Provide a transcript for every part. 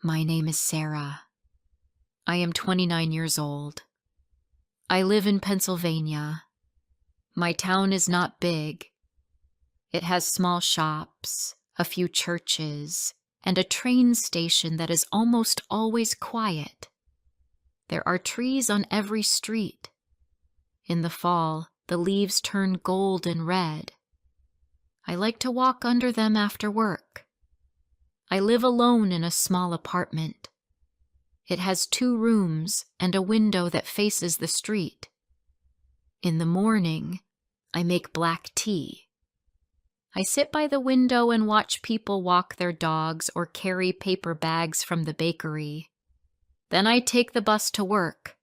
My name is Sarah. I am 29 years old. I live in Pennsylvania. My town is not big. It has small shops, a few churches, and a train station that is almost always quiet. There are trees on every street. In the fall, the leaves turn gold and red. I like to walk under them after work. I live alone in a small apartment. It has 2 rooms and a window that faces the street. In the morning, I make black tea. I sit by the window and watch people walk their dogs or carry paper bags from the bakery. Then I take the bus to work.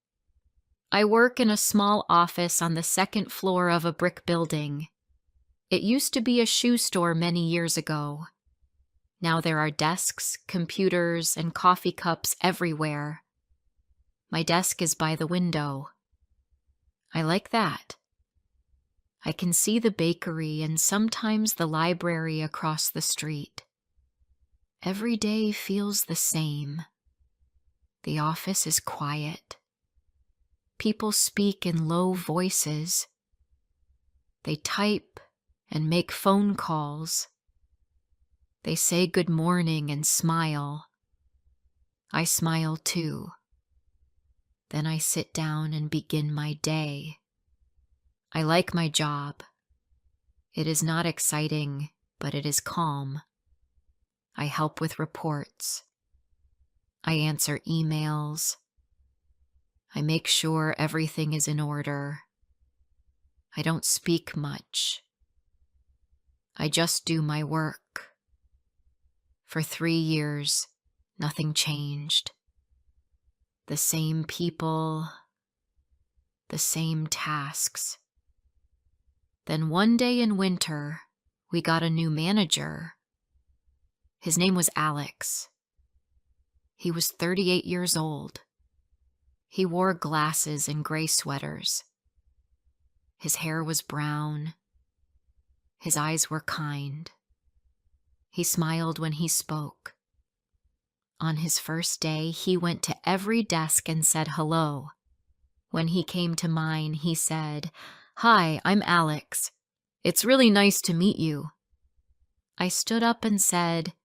I work in a small office on the 2nd floor of a brick building. It used to be a shoe store many years ago. Now there are desks, computers, and coffee cups everywhere. My desk is by the window. I like that. I can see the bakery and sometimes the library across the street. Every day feels the same. The office is quiet. People speak in low voices. They type and make phone calls. They say good morning and smile. I smile too. Then I sit down and begin my day. I like my job. It is not exciting, but it is calm. I help with reports. I answer emails. I make sure everything is in order. I don't speak much. I just do my work. For 3 years, nothing changed. The same people, the same tasks. Then one day in winter, we got a new manager. His name was Alex. He was 38 years old. He wore glasses and gray sweaters. His hair was brown. His eyes were kind. He smiled when he spoke. On his first day, he went to every desk and said hello. When he came to mine, he said, "Hi, I'm Alex. It's really nice to meet you." I stood up and said,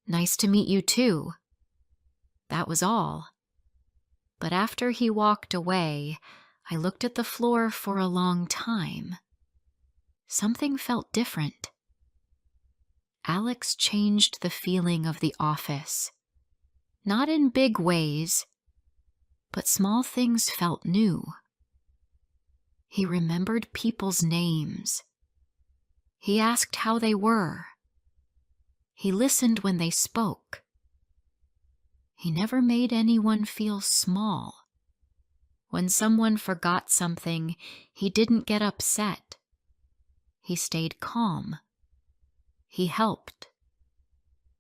"Nice to meet you too." That was all. But after he walked away, I looked at the floor for a long time. Something felt different. Alex changed the feeling of the office. Not in big ways, but small things felt new. He remembered people's names. He asked how they were. He listened when they spoke. He never made anyone feel small. When someone forgot something, he didn't get upset. He stayed calm. He helped.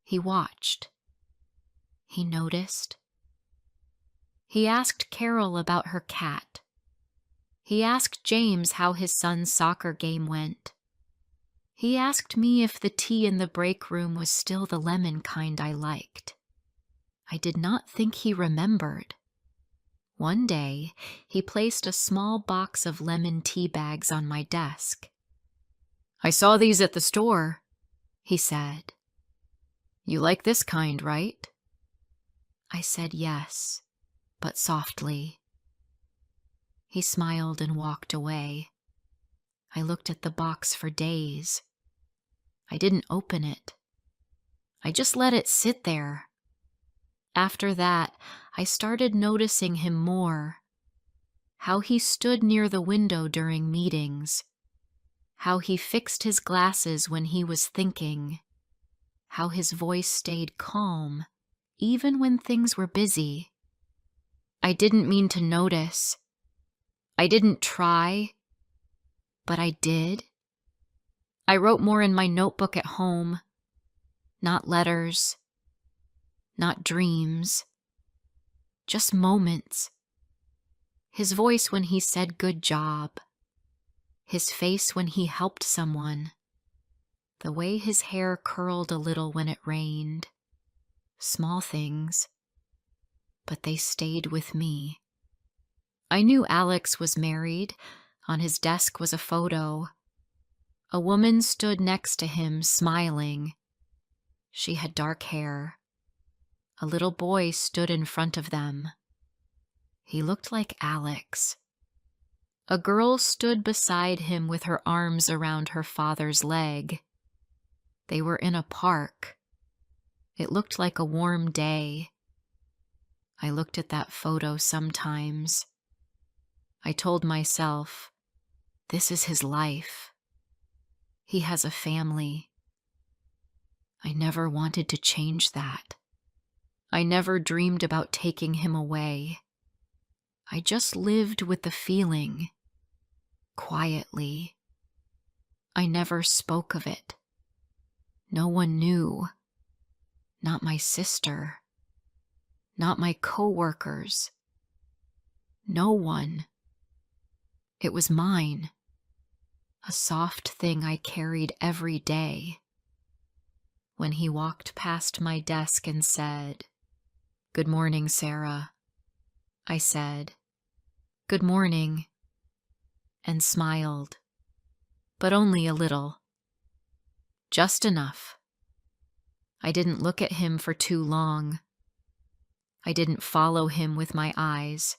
He watched. He noticed. He asked Carol about her cat. He asked James how his son's soccer game went. He asked me if the tea in the break room was still the lemon kind I liked. I did not think he remembered. One day, he placed a small box of lemon tea bags on my desk. "I saw these at the store," he said. "You like this kind, right?" I said yes, but softly. He smiled and walked away. I looked at the box for days. I didn't open it. I just let it sit there. After that, I started noticing him more. How he stood near the window during meetings. How he fixed his glasses when he was thinking. How his voice stayed calm, even when things were busy. I didn't mean to notice. I didn't try, but I did. I wrote more in my notebook at home. Not letters. Not dreams. Just moments. His voice when he said good job. His face when he helped someone. The way his hair curled a little when it rained. small things, but they stayed with me. I knew Alex was married. On his desk was a photo. A woman stood next to him, smiling. She had dark hair. A little boy stood in front of them. He looked like Alex. A girl stood beside him with her arms around her father's leg. They were in a park. It looked like a warm day. I looked at that photo sometimes. I told myself, this is his life. He has a family. I never wanted to change that. I never dreamed about taking him away. I just lived with the feeling, quietly. I never spoke of it. No one knew. Not my sister. Not my coworkers. No one. It was mine. A soft thing I carried every day. When he walked past my desk and said, "Good morning, Sarah," I said, "Good morning," and smiled, but only a little. Just enough. I didn't look at him for too long. I didn't follow him with my eyes.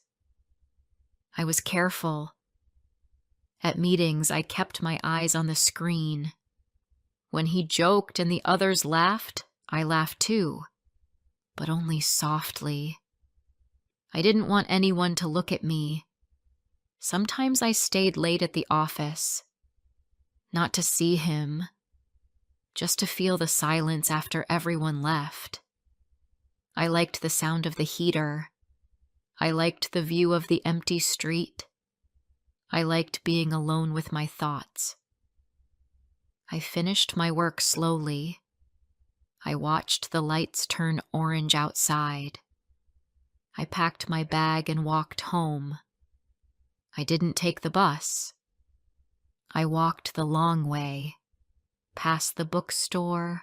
I was careful. At meetings, I kept my eyes on the screen. When he joked and the others laughed, I laughed too, but only softly. I didn't want anyone to look at me. Sometimes I stayed late at the office, not to see him, just to feel the silence after everyone left. I liked the sound of the heater. I liked the view of the empty street. I liked being alone with my thoughts. I finished my work slowly. I watched the lights turn orange outside. I packed my bag and walked home. I didn't take the bus. I walked the long way, past the bookstore,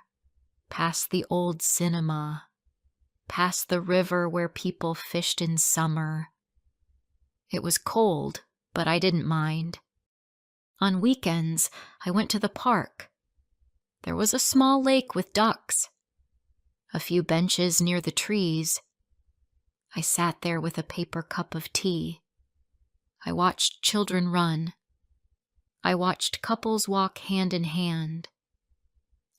past the old cinema, past the river where people fished in summer. It was cold, but I didn't mind. On weekends, I went to the park. There was a small lake with ducks, a few benches near the trees. I sat there with a paper cup of tea. I watched children run. I watched couples walk hand in hand.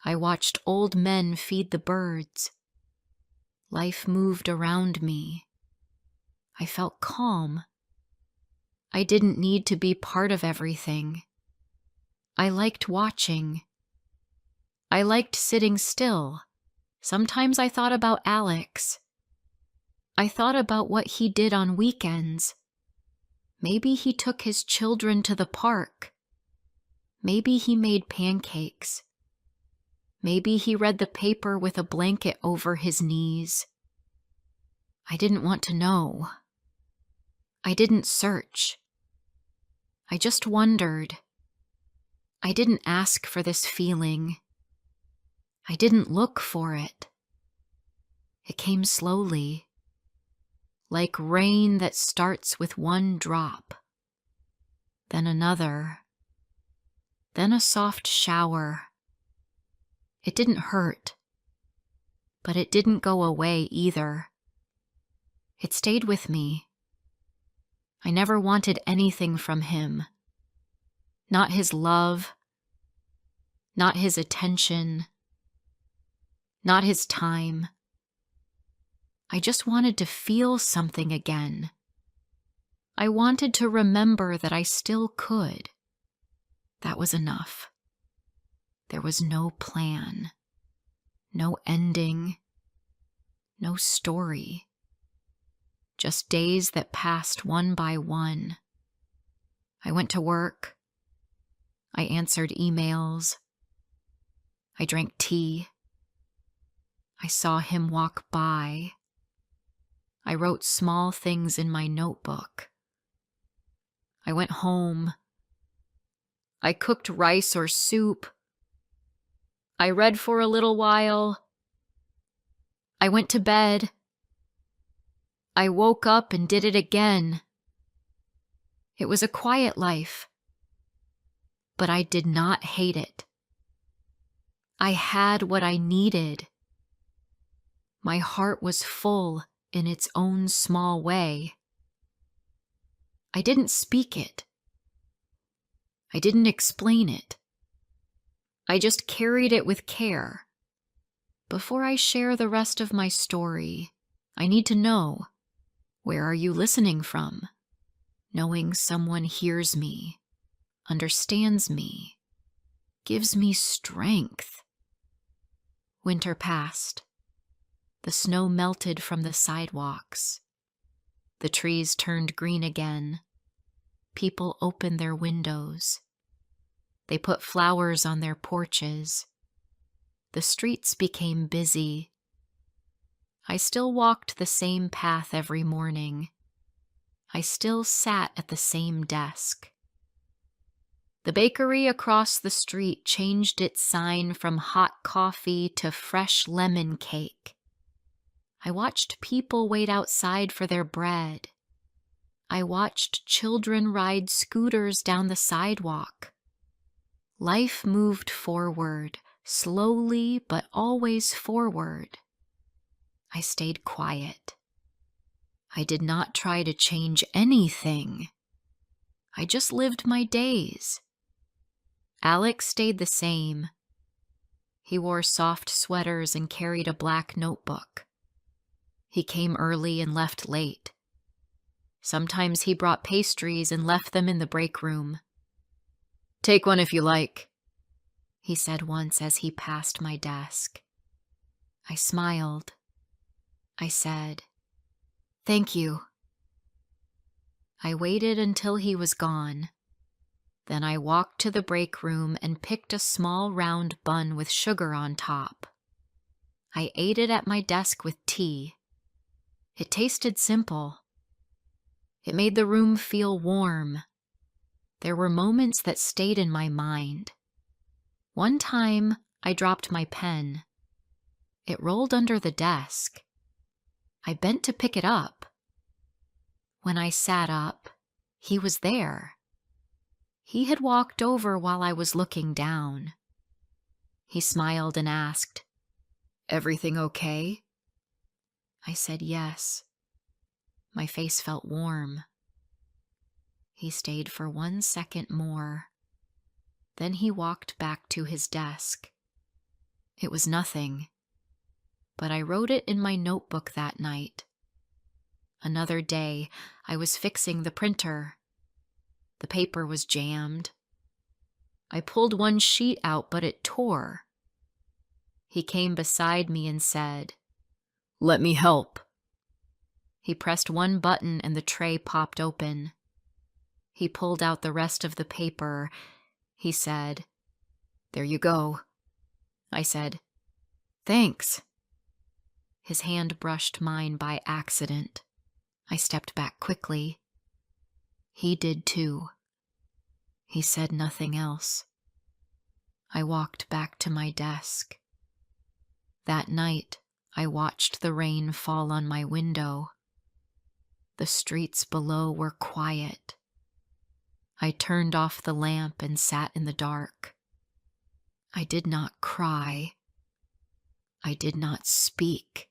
I watched old men feed the birds. Life moved around me. I felt calm. I didn't need to be part of everything. I liked watching. I liked sitting still. Sometimes I thought about Alex. I thought about what he did on weekends. Maybe he took his children to the park. Maybe he made pancakes. Maybe he read the paper with a blanket over his knees. I didn't want to know. I didn't search. I just wondered. I didn't ask for this feeling. I didn't look for it. It came slowly, like rain that starts with one drop, then another, then a soft shower. It didn't hurt, but it didn't go away either. It stayed with me. I never wanted anything from him. Not his love, not his attention, not his time. I just wanted to feel something again. I wanted to remember that I still could. That was enough. There was no plan, no ending, no story. Just days that passed one by one. I went to work. I answered emails. I drank tea. I saw him walk by. I wrote small things in my notebook. I went home. I cooked rice or soup. I read for a little while. I went to bed. I woke up and did it again. It was a quiet life, but I did not hate it. I had what I needed. My heart was full in its own small way. I didn't speak it. I didn't explain it. I just carried it with care. Before I share the rest of my story, I need to know, where are you listening from? Knowing someone hears me, understands me, gives me strength. Winter passed. The snow melted from the sidewalks. The trees turned green again. People opened their windows. They put flowers on their porches. The streets became busy. I still walked the same path every morning. I still sat at the same desk. The bakery across the street changed its sign from hot coffee to fresh lemon cake. I watched people wait outside for their bread. I watched children ride scooters down the sidewalk. Life moved forward, slowly but always forward. I stayed quiet. I did not try to change anything. I just lived my days. Alex stayed the same. He wore soft sweaters and carried a black notebook. He came early and left late. Sometimes he brought pastries and left them in the break room. "Take one if you like," he said once as he passed my desk. I smiled. I said, "Thank you." I waited until he was gone. Then I walked to the break room and picked a small round bun with sugar on top. I ate it at my desk with tea. It tasted simple. It made the room feel warm. There were moments that stayed in my mind. One time, I dropped my pen. It rolled under the desk. I bent to pick it up. When I sat up, he was there. He had walked over while I was looking down. He smiled and asked, "Everything okay?" I said yes. My face felt warm. He stayed for 1 second more. Then he walked back to his desk. It was nothing, but I wrote it in my notebook that night. Another day, I was fixing the printer. The paper was jammed. I pulled one sheet out, but it tore. He came beside me and said, "Let me help." He pressed one button and the tray popped open. He pulled out the rest of the paper. He said, "There you go." I said, "Thanks." His hand brushed mine by accident. I stepped back quickly. He did too. He said nothing else. I walked back to my desk. That night, I watched the rain fall on my window. The streets below were quiet. I turned off the lamp and sat in the dark. I did not cry. I did not speak.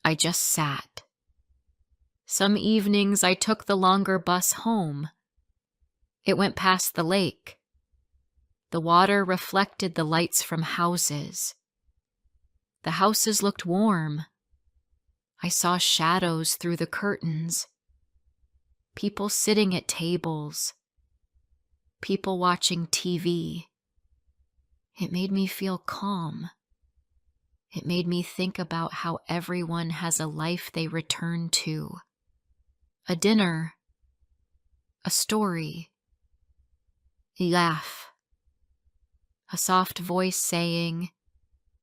I just sat. Some evenings I took the longer bus home. It went past the lake. The water reflected the lights from houses. The houses looked warm. I saw shadows through the curtains. People sitting at tables. People watching TV. It made me feel calm. It made me think about how everyone has a life they return to. A dinner. A story. A laugh. A soft voice saying,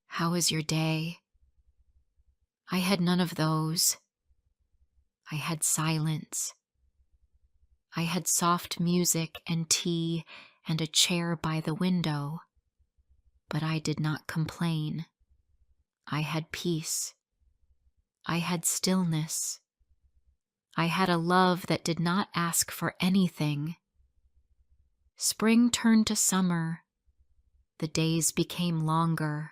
"How is your day?" I had none of those. I had silence. I had soft music and tea and a chair by the window. But I did not complain. I had peace. I had stillness. I had a love that did not ask for anything. Spring turned to summer. The days became longer.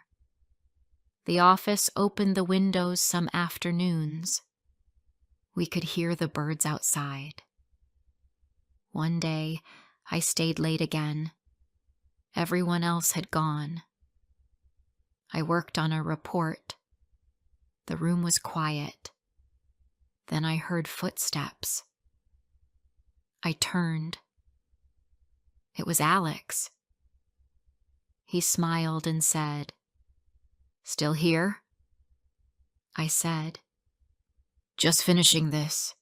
The office opened the windows some afternoons. We could hear the birds outside. One day, I stayed late again. Everyone else had gone. I worked on a report. The room was quiet. Then I heard footsteps. I turned. It was Alex. He smiled and said, "Still here?" I said, "Just finishing this."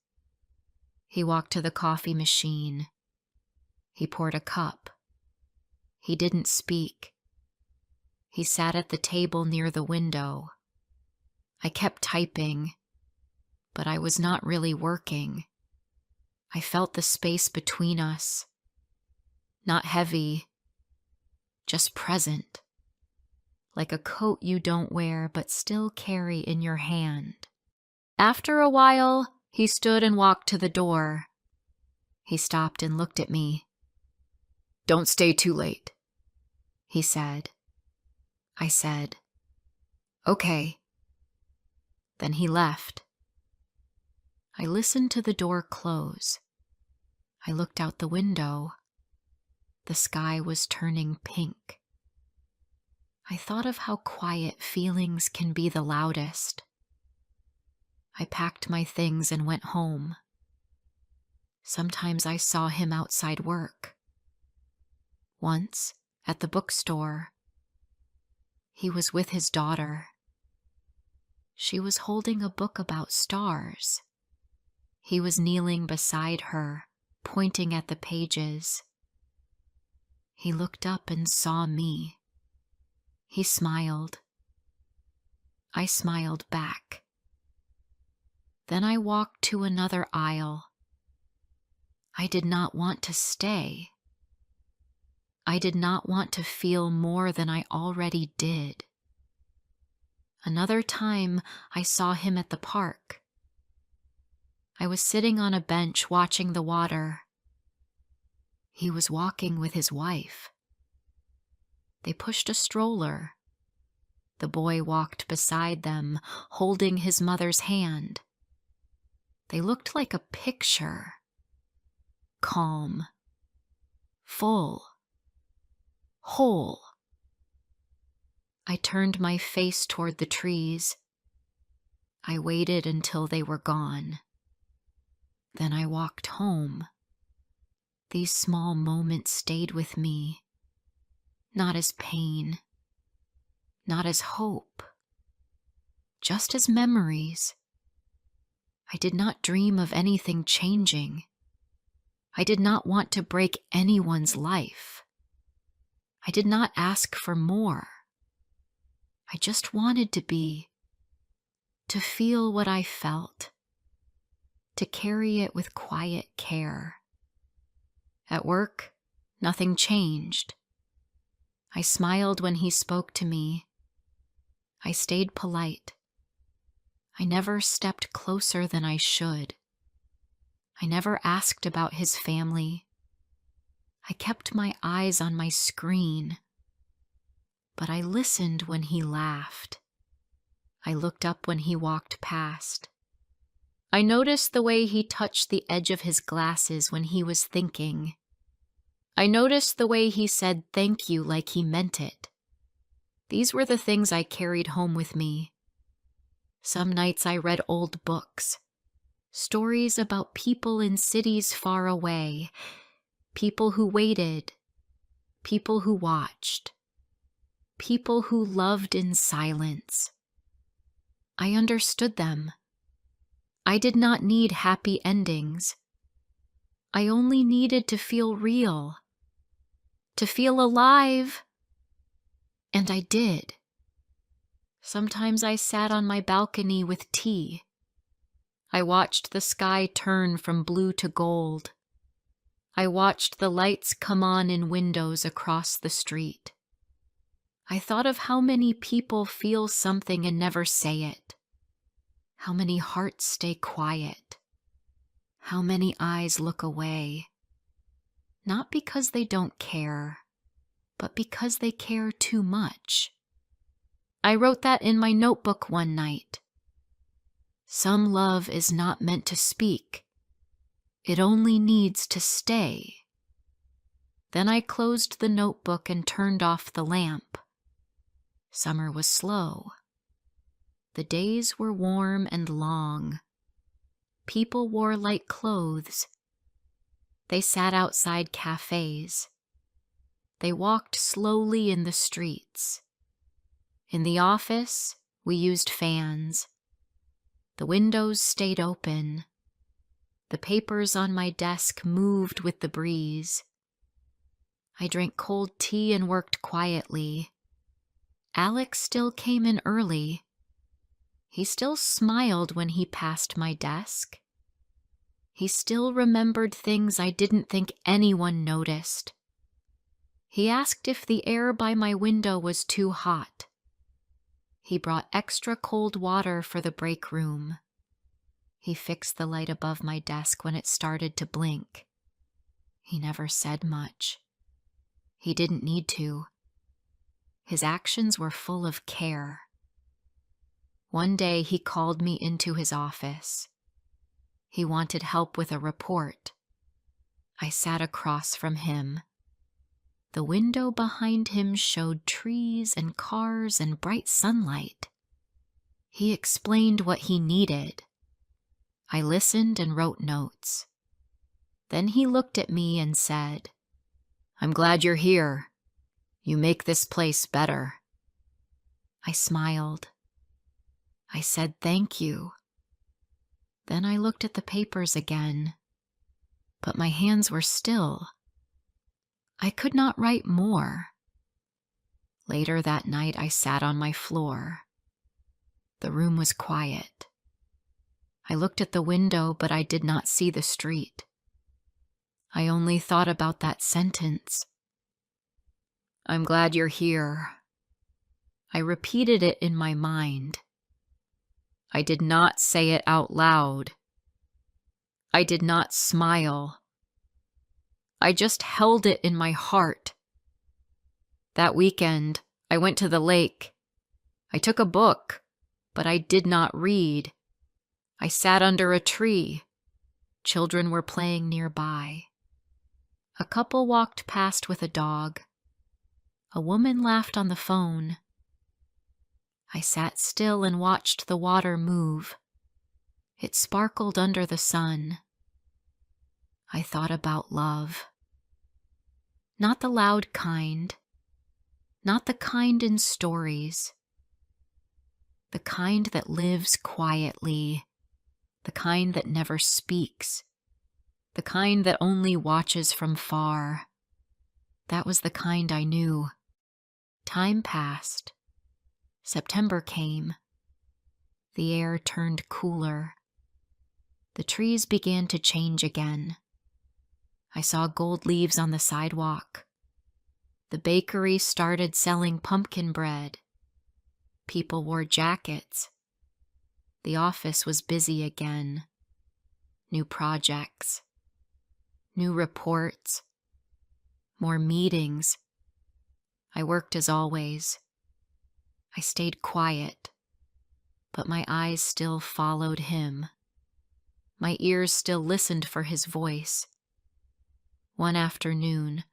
He walked to the coffee machine. He poured a cup. He didn't speak. He sat at the table near the window. I kept typing, but I was not really working. I felt the space between us. Not heavy, just present. Like a coat you don't wear but still carry in your hand. After a while, he stood and walked to the door. He stopped and looked at me. "Don't stay too late," he said. I said, "Okay." Then he left. I listened to the door close. I looked out the window. The sky was turning pink. I thought of how quiet feelings can be the loudest. I packed my things and went home. Sometimes I saw him outside work. Once, at the bookstore, he was with his daughter. She was holding a book about stars. He was kneeling beside her, pointing at the pages. He looked up and saw me. He smiled. I smiled back. Then I walked to another aisle. I did not want to stay. I did not want to feel more than I already did. Another time, I saw him at the park. I was sitting on a bench watching the water. He was walking with his wife. They pushed a stroller. The boy walked beside them, holding his mother's hand. They looked like a picture. Calm, full, whole. I turned my face toward the trees. I waited until they were gone. Then I walked home. These small moments stayed with me, not as pain, not as hope, just as memories. I did not dream of anything changing. I did not want to break anyone's life. I did not ask for more. I just wanted to feel what I felt, to carry it with quiet care. At work, nothing changed. I smiled when he spoke to me. I stayed polite. I never stepped closer than I should. I never asked about his family. I kept my eyes on my screen. But I listened when he laughed. I looked up when he walked past. I noticed the way he touched the edge of his glasses when he was thinking. I noticed the way he said thank you like he meant it. These were the things I carried home with me. Some nights I read old books, stories about people in cities far away, people who waited, people who watched, people who loved in silence. I understood them. I did not need happy endings. I only needed to feel real, to feel alive. And I did. Sometimes I sat on my balcony with tea. I watched the sky turn from blue to gold. I watched the lights come on in windows across the street. I thought of how many people feel something and never say it. How many hearts stay quiet? How many eyes look away? Not because they don't care, but because they care too much. I wrote that in my notebook one night. Some love is not meant to speak. It only needs to stay. Then I closed the notebook and turned off the lamp. Summer was slow. The days were warm and long. People wore light clothes. They sat outside cafes. They walked slowly in the streets. In the office, we used fans. The windows stayed open. The papers on my desk moved with the breeze. I drank cold tea and worked quietly. Alex still came in early. He still smiled when he passed my desk. He still remembered things I didn't think anyone noticed. He asked if the air by my window was too hot. He brought extra cold water for the break room. He fixed the light above my desk when it started to blink. He never said much. He didn't need to. His actions were full of care. One day he called me into his office. He wanted help with a report. I sat across from him. The window behind him showed trees and cars and bright sunlight. He explained what he needed. I listened and wrote notes. Then he looked at me and said, "I'm glad you're here. You make this place better." I smiled. I said thank you. Then I looked at the papers again, but my hands were still. I could not write more. Later that night, I sat on my floor. The room was quiet. I looked at the window, but I did not see the street. I only thought about that sentence. "I'm glad you're here." I repeated it in my mind. I did not say it out loud. I did not smile. I just held it in my heart. That weekend, I went to the lake. I took a book, but I did not read. I sat under a tree. Children were playing nearby. A couple walked past with a dog. A woman laughed on the phone. I sat still and watched the water move. It sparkled under the sun. I thought about love. Not the loud kind. Not the kind in stories. The kind that lives quietly. The kind that never speaks. The kind that only watches from far. That was the kind I knew. Time passed. September came. The air turned cooler. The trees began to change again. I saw gold leaves on the sidewalk. The bakery started selling pumpkin bread. People wore jackets. The office was busy again. New projects. New reports. More meetings. I worked as always. I stayed quiet, but my eyes still followed him. My ears still listened for his voice. One afternoon,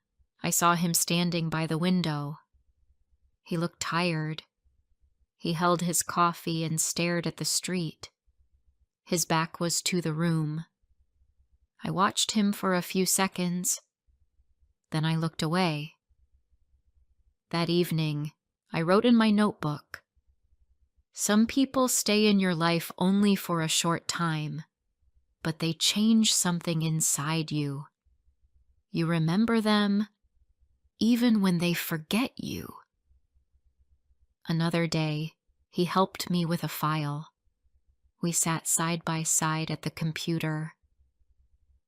I saw him standing by the window. He looked tired. He held his coffee and stared at the street. His back was to the room. I watched him for a few seconds. Then I looked away. That evening, I wrote in my notebook, "Some people stay in your life only for a short time, but they change something inside you. You remember them even when they forget you." Another day, he helped me with a file. We sat side by side at the computer.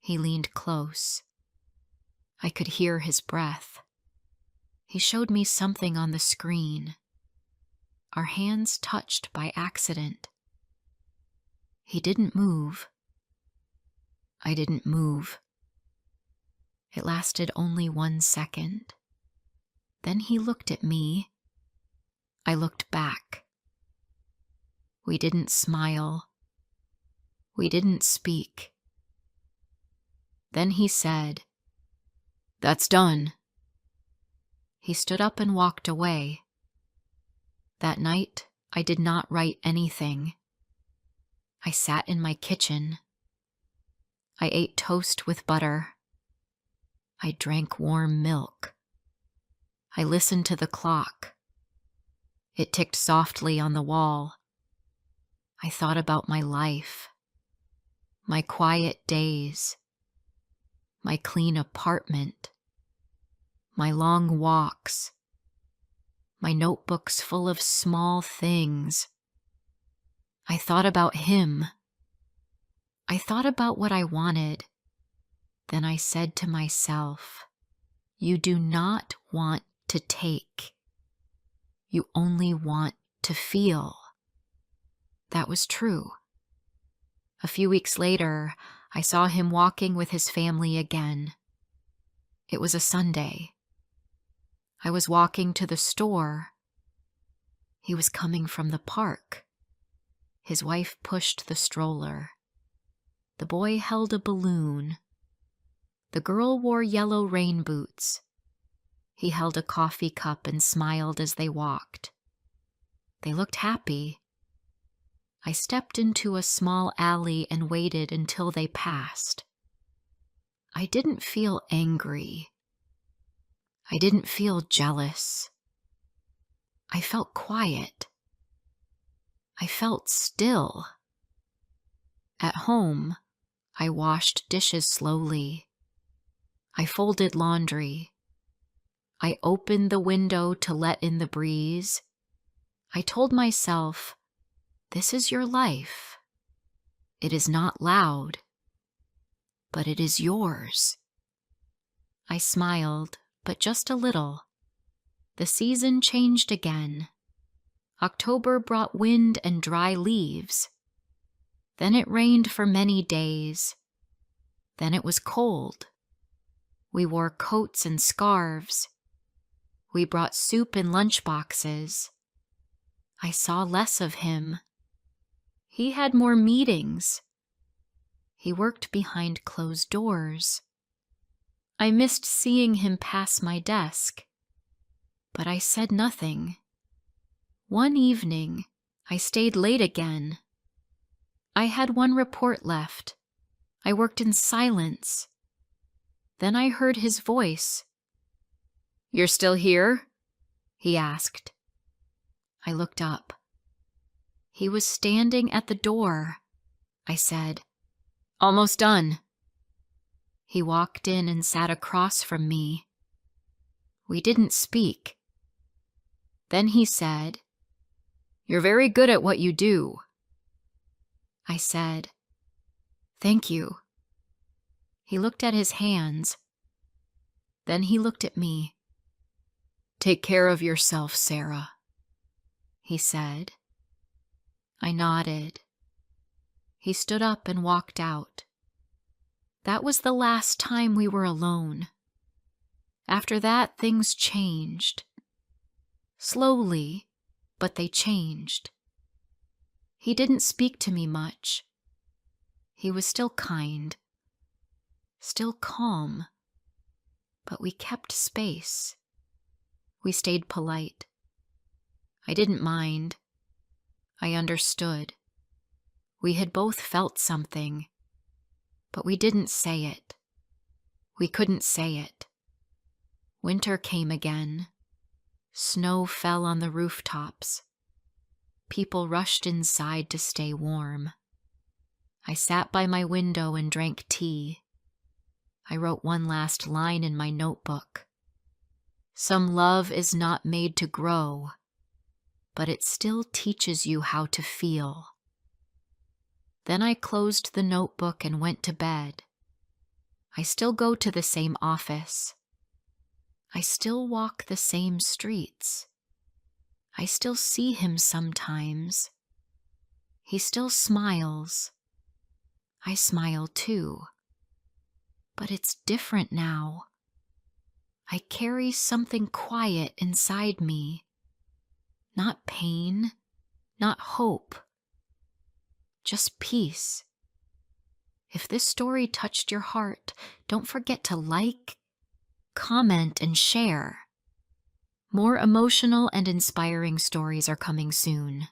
He leaned close. I could hear his breath. He showed me something on the screen. Our hands touched by accident. He didn't move. I didn't move. It lasted only 1 second. Then he looked at me. I looked back. We didn't smile. We didn't speak. Then he said, "That's done." He stood up and walked away. That night, I did not write anything. I sat in my kitchen. I ate toast with butter. I drank warm milk. I listened to the clock. It ticked softly on the wall. I thought about my life, my quiet days, my clean apartment, my long walks, my notebooks full of small things. I thought about him. I thought about what I wanted. Then I said to myself, "You do not want to take. You only want to feel." That was true. A few weeks later, I saw him walking with his family again. It was a Sunday. I was walking to the store. He was coming from the park. His wife pushed the stroller. The boy held a balloon. The girl wore yellow rain boots. He held a coffee cup and smiled as they walked. They looked happy. I stepped into a small alley and waited until they passed. I didn't feel angry. I didn't feel jealous. I felt quiet. I felt still. At home, I washed dishes slowly. I folded laundry. I opened the window to let in the breeze. I told myself, "This is your life. It is not loud, but it is yours." I smiled, but just a little. The season changed again. October brought wind and dry leaves. Then it rained for many days. Then it was cold. We wore coats and scarves. We brought soup in lunch boxes. I saw less of him. He had more meetings. He worked behind closed doors. I missed seeing him pass my desk, but I said nothing. One evening, I stayed late again. I had one report left. I worked in silence. Then I heard his voice. "You're still here?" he asked. I looked up. He was standing at the door. I said, "Almost done." He walked in and sat across from me. We didn't speak. Then he said, "You're very good at what you do." I said, "Thank you." He looked at his hands. Then he looked at me. "Take care of yourself, Sarah," he said. I nodded. He stood up and walked out. That was the last time we were alone. After that, things changed. Slowly, but they changed. He didn't speak to me much. He was still kind, still calm, but we kept space. We stayed polite. I didn't mind. I understood. We had both felt something, but we didn't say it. We couldn't say it. Winter came again. Snow fell on the rooftops. People rushed inside to stay warm. I sat by my window and drank tea. I wrote one last line in my notebook. Some love is not made to grow, but it still teaches you how to feel. Then I closed the notebook and went to bed. I still go to the same office. I still walk the same streets. I still see him sometimes. He still smiles. I smile too. But it's different now. I carry something quiet inside me. Not pain, not hope, just peace. If this story touched your heart, don't forget to like, comment, and share. More emotional and inspiring stories are coming soon.